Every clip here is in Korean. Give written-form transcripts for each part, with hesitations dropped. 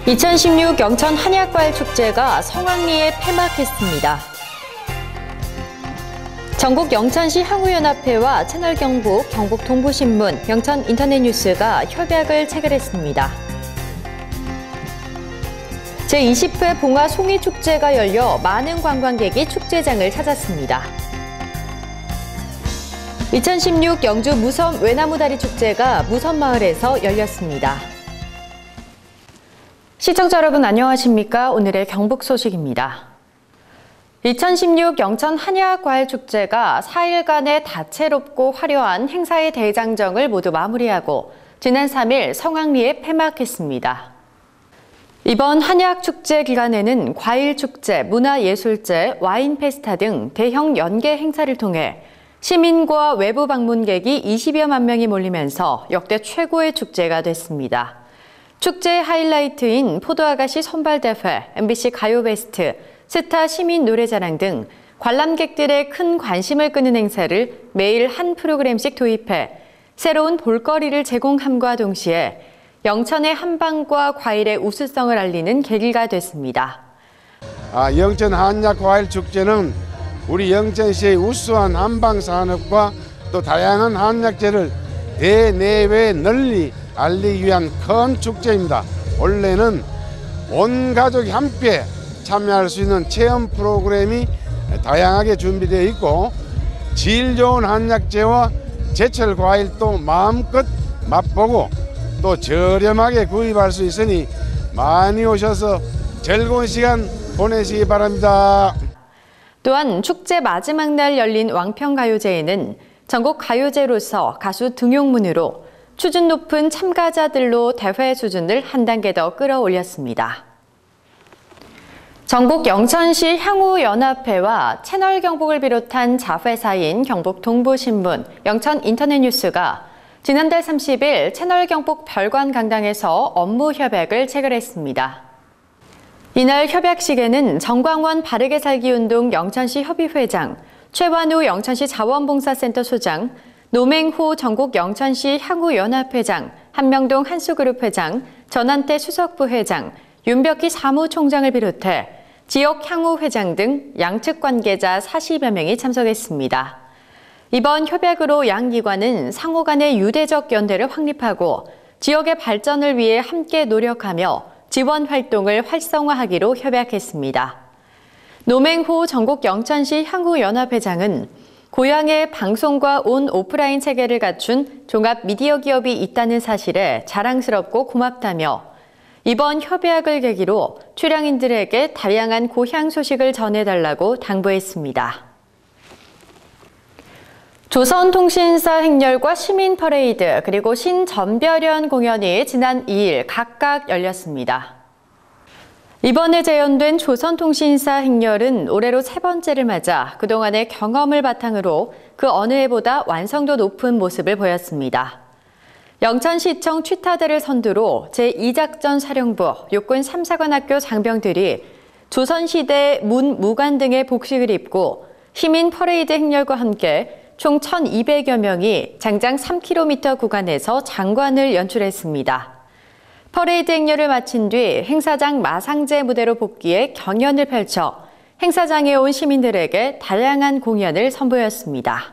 2016 영천 한약과일축제가 성황리에 폐막했습니다. 전국 영천시 향후연합회와 채널경북, 경북동부신문, 영천인터넷뉴스가 협약을 체결했습니다. 제20회 봉화 송이축제가 열려 많은 관광객이 축제장을 찾았습니다. 2016 영주 무섬 외나무다리 축제가 무섬마을에서 열렸습니다. 시청자 여러분 안녕하십니까? 오늘의 경북 소식입니다. 2016 영천 한약과일축제가 4일간의 다채롭고 화려한 행사의 대장정을 모두 마무리하고 지난 3일 성황리에 폐막했습니다. 이번 한약축제 기간에는 과일축제, 문화예술제, 와인페스타 등 대형 연계 행사를 통해 시민과 외부 방문객이 20여만 명이 몰리면서 역대 최고의 축제가 됐습니다. 축제의 하이라이트인 포도아가씨 선발대회, MBC 가요베스트, 스타 시민 노래자랑 등 관람객들의 큰 관심을 끄는 행사를 매일 한 프로그램씩 도입해 새로운 볼거리를 제공함과 동시에 영천의 한방과 과일의 우수성을 알리는 계기가 됐습니다. 영천 한약과일축제는 우리 영천시의 우수한 한방산업과 또 다양한 한약재를 대내외 널리 알리기 위한 큰 축제입니다. 원래는 온 가족이 함께 참여할 수 있는 체험 프로그램이 다양하게 준비되어 있고 질 좋은 한약재와 제철 과일도 마음껏 맛보고 또 저렴하게 구입할 수 있으니 많이 오셔서 즐거운 시간 보내시기 바랍니다. 또한 축제 마지막 날 열린 왕평가요제에는 전국 가요제로서 가수 등용문으로 수준 높은 참가자들로 대회 수준을 한 단계 더 끌어올렸습니다. 전국 영천시 향후연합회와 채널경북을 비롯한 자회사인 경북동부신문, 영천인터넷뉴스가 지난달 30일 채널경북 별관강당에서 업무 협약을 체결했습니다. 이날 협약식에는 정광원 바르게 살기 운동 영천시 협의회장, 최완우 영천시 자원봉사센터 소장, 노맹호 전국 영천시 향후연합회장, 한명동 한수그룹 회장, 전한태 수석부 회장, 윤벽희 사무총장을 비롯해 지역 향후회장 등 양측 관계자 40여 명이 참석했습니다. 이번 협약으로 양 기관은 상호 간의 유대적 연대를 확립하고 지역의 발전을 위해 함께 노력하며 지원 활동을 활성화하기로 협약했습니다. 노맹호 전국 영천시 향후연합회장은 고향에 방송과 온 오프라인 체계를 갖춘 종합 미디어 기업이 있다는 사실에 자랑스럽고 고맙다며 이번 협약을 계기로 출향인들에게 다양한 고향 소식을 전해달라고 당부했습니다. 조선통신사 행렬과 시민 퍼레이드 그리고 신전별연 공연이 지난 2일 각각 열렸습니다. 이번에 재연된 조선통신사 행렬은 올해로 3번째를 맞아 그동안의 경험을 바탕으로 그 어느 해보다 완성도 높은 모습을 보였습니다. 영천시청 취타대를 선두로 제2작전 사령부, 육군 3사관학교 장병들이 조선시대 문, 무관 등의 복식을 입고 시민 퍼레이드 행렬과 함께 총 1,200여 명이 장장 3km 구간에서 장관을 연출했습니다. 퍼레이드 행렬을 마친 뒤 행사장 마상제 무대로 복귀해 경연을 펼쳐 행사장에 온 시민들에게 다양한 공연을 선보였습니다.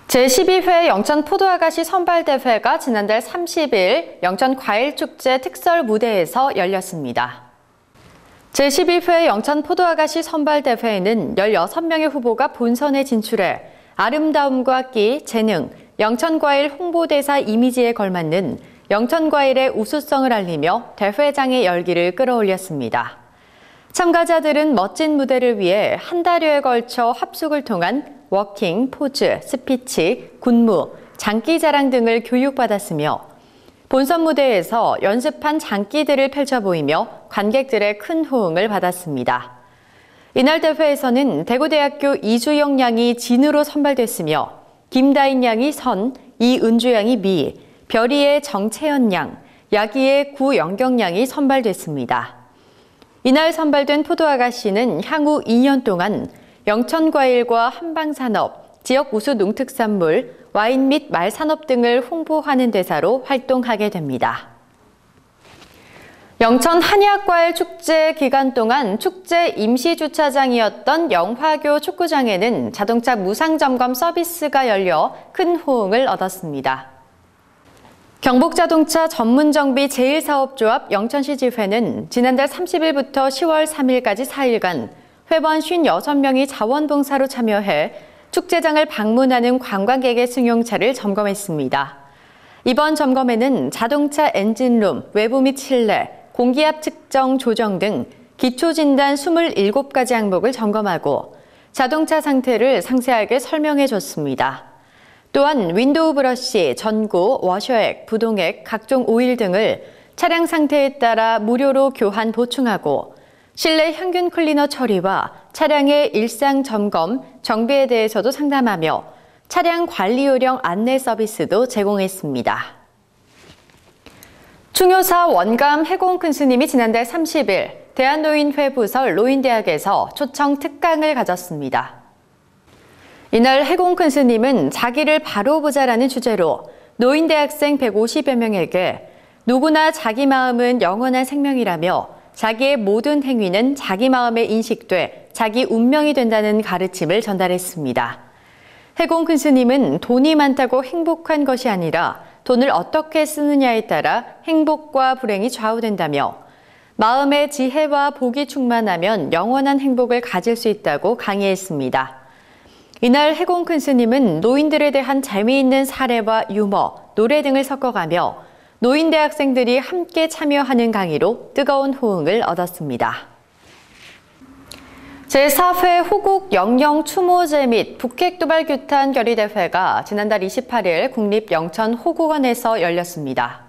제12회 영천 포도아가씨 선발대회가 지난달 30일 영천 과일축제 특설 무대에서 열렸습니다. 제12회 영천 포도아가씨 선발대회에는 16명의 후보가 본선에 진출해 아름다움과 끼, 재능, 영천과일 홍보대사 이미지에 걸맞는 영천과일의 우수성을 알리며 대회장의 열기를 끌어올렸습니다. 참가자들은 멋진 무대를 위해 한 달여에 걸쳐 합숙을 통한 워킹, 포즈, 스피치, 군무, 장기자랑 등을 교육받았으며 본선 무대에서 연습한 장기들을 펼쳐 보이며 관객들의 큰 호응을 받았습니다. 이날 대회에서는 대구대학교 이주영 양이 진으로 선발됐으며 김다인 양이 선, 이은주 양이 미, 별이의 정채연 양, 야기의 구영경 양이 선발됐습니다. 이날 선발된 포도아가씨는 향후 2년 동안 영천과일과 한방산업, 지역 우수 농특산물, 와인 및 말산업 등을 홍보하는 대사로 활동하게 됩니다. 영천 한약과일축제 기간 동안 축제 임시주차장이었던 영화교 축구장에는 자동차 무상점검 서비스가 열려 큰 호응을 얻었습니다. 경북자동차 전문정비 제1사업조합 영천시 지회는 지난달 30일부터 10월 3일까지 4일간 회원 56명이 자원봉사로 참여해 축제장을 방문하는 관광객의 승용차를 점검했습니다. 이번 점검에는 자동차 엔진룸, 외부 및 실내, 공기압 측정 조정 등 기초진단 27가지 항목을 점검하고 자동차 상태를 상세하게 설명해 줬습니다. 또한 윈도우 브러쉬, 전구, 워셔액, 부동액, 각종 오일 등을 차량 상태에 따라 무료로 교환 보충하고 실내 향균 클리너 처리와 차량의 일상 점검, 정비에 대해서도 상담하며 차량 관리 요령 안내 서비스도 제공했습니다. 충효사 원감 해공 큰 스님이 지난달 30일 대한노인회 부설 노인대학에서 초청 특강을 가졌습니다. 이날 해공 큰 스님은 자기를 바로 보자라는 주제로 노인대학생 150여 명에게 누구나 자기 마음은 영원한 생명이라며 자기의 모든 행위는 자기 마음에 인식돼 자기 운명이 된다는 가르침을 전달했습니다. 해공 큰 스님은 돈이 많다고 행복한 것이 아니라 돈을 어떻게 쓰느냐에 따라 행복과 불행이 좌우된다며 마음의 지혜와 복이 충만하면 영원한 행복을 가질 수 있다고 강의했습니다. 이날 해공 큰 스님은 노인들에 대한 재미있는 사례와 유머, 노래 등을 섞어가며 노인대 학생들이 함께 참여하는 강의로 뜨거운 호응을 얻었습니다. 제4회 호국 영영 추모제 및 북핵도발 규탄 결의대회가 지난달 28일 국립 영천 호국원에서 열렸습니다.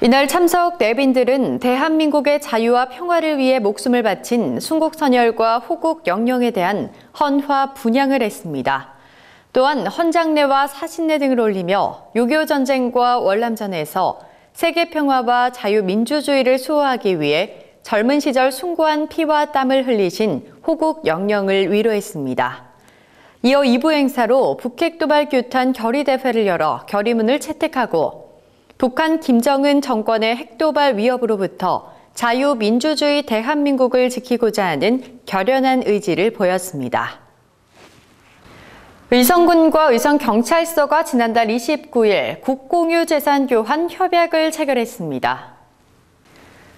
이날 참석 내빈들은 대한민국의 자유와 평화를 위해 목숨을 바친 순국선열과 호국 영령에 대한 헌화 분향을 했습니다. 또한 헌장례와 사신례 등을 올리며 6.25 전쟁과 월남전에서 세계 평화와 자유민주주의를 수호하기 위해 젊은 시절 숭고한 피와 땀을 흘리신 호국 영령을 위로했습니다. 이어 2부 행사로 북핵도발 규탄 결의대회를 열어 결의문을 채택하고 북한 김정은 정권의 핵도발 위협으로부터 자유민주주의 대한민국을 지키고자 하는 결연한 의지를 보였습니다. 의성군과 의성경찰서가 지난달 29일 국공유재산 교환 협약을 체결했습니다.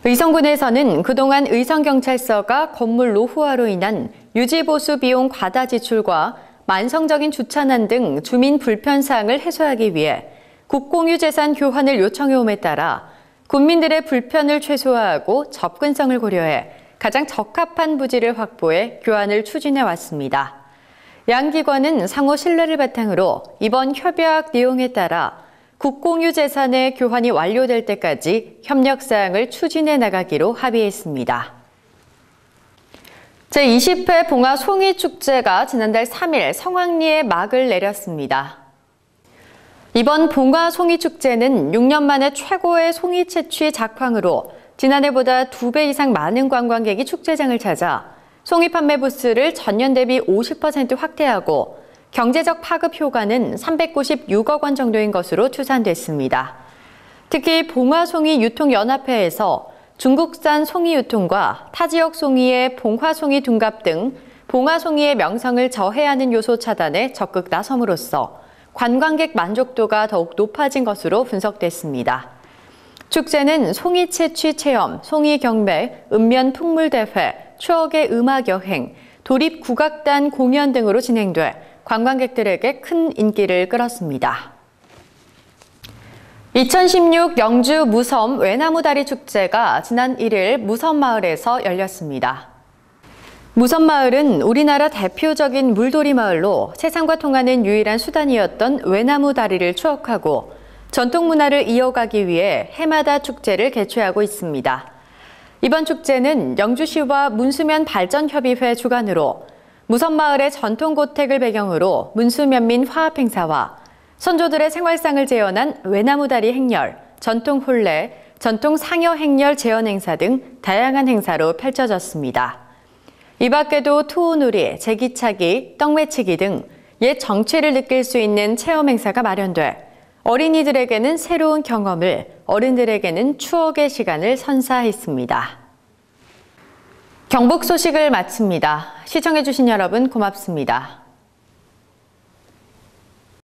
의성군에서는 그동안 의성경찰서가 건물 노후화로 인한 유지보수 비용 과다 지출과 만성적인 주차난 등 주민 불편사항을 해소하기 위해 국공유재산 교환을 요청해옴에 따라 군민들의 불편을 최소화하고 접근성을 고려해 가장 적합한 부지를 확보해 교환을 추진해 왔습니다. 양 기관은 상호 신뢰를 바탕으로 이번 협약 내용에 따라 국공유재산의 교환이 완료될 때까지 협력사항을 추진해 나가기로 합의했습니다. 제20회 봉화 송이축제가 지난달 3일 성황리에 막을 내렸습니다. 이번 봉화 송이축제는 6년 만에 최고의 송이 채취 작황으로 지난해보다 2배 이상 많은 관광객이 축제장을 찾아 송이 판매 부스를 전년 대비 50% 확대하고 경제적 파급 효과는 396억 원 정도인 것으로 추산됐습니다. 특히 봉화송이 유통연합회에서 중국산 송이 유통과 타 지역 송이의 봉화송이 둔갑 등 봉화송이의 명성을 저해하는 요소 차단에 적극 나섬으로써 관광객 만족도가 더욱 높아진 것으로 분석됐습니다. 축제는 송이 채취 체험, 송이 경매, 읍면 풍물대회, 추억의 음악 여행, 도립 국악단 공연 등으로 진행돼 관광객들에게 큰 인기를 끌었습니다. 2016 영주 무섬 외나무다리 축제가 지난 1일 무섬마을에서 열렸습니다. 무섬마을은 우리나라 대표적인 물돌이 마을로 세상과 통하는 유일한 수단이었던 외나무다리를 추억하고 전통 문화를 이어가기 위해 해마다 축제를 개최하고 있습니다. 이번 축제는 영주시와 문수면 발전협의회 주관으로 무섬마을의 전통고택을 배경으로 문수면민 화합행사와 선조들의 생활상을 재현한 외나무다리 행렬, 전통 혼례, 전통 상여 행렬 재현 행사 등 다양한 행사로 펼쳐졌습니다. 이 밖에도 투우놀이, 제기차기, 떡매치기 등 옛 정취를 느낄 수 있는 체험 행사가 마련돼 어린이들에게는 새로운 경험을, 어른들에게는 추억의 시간을 선사했습니다. 경북 소식을 마칩니다. 시청해주신 여러분 고맙습니다.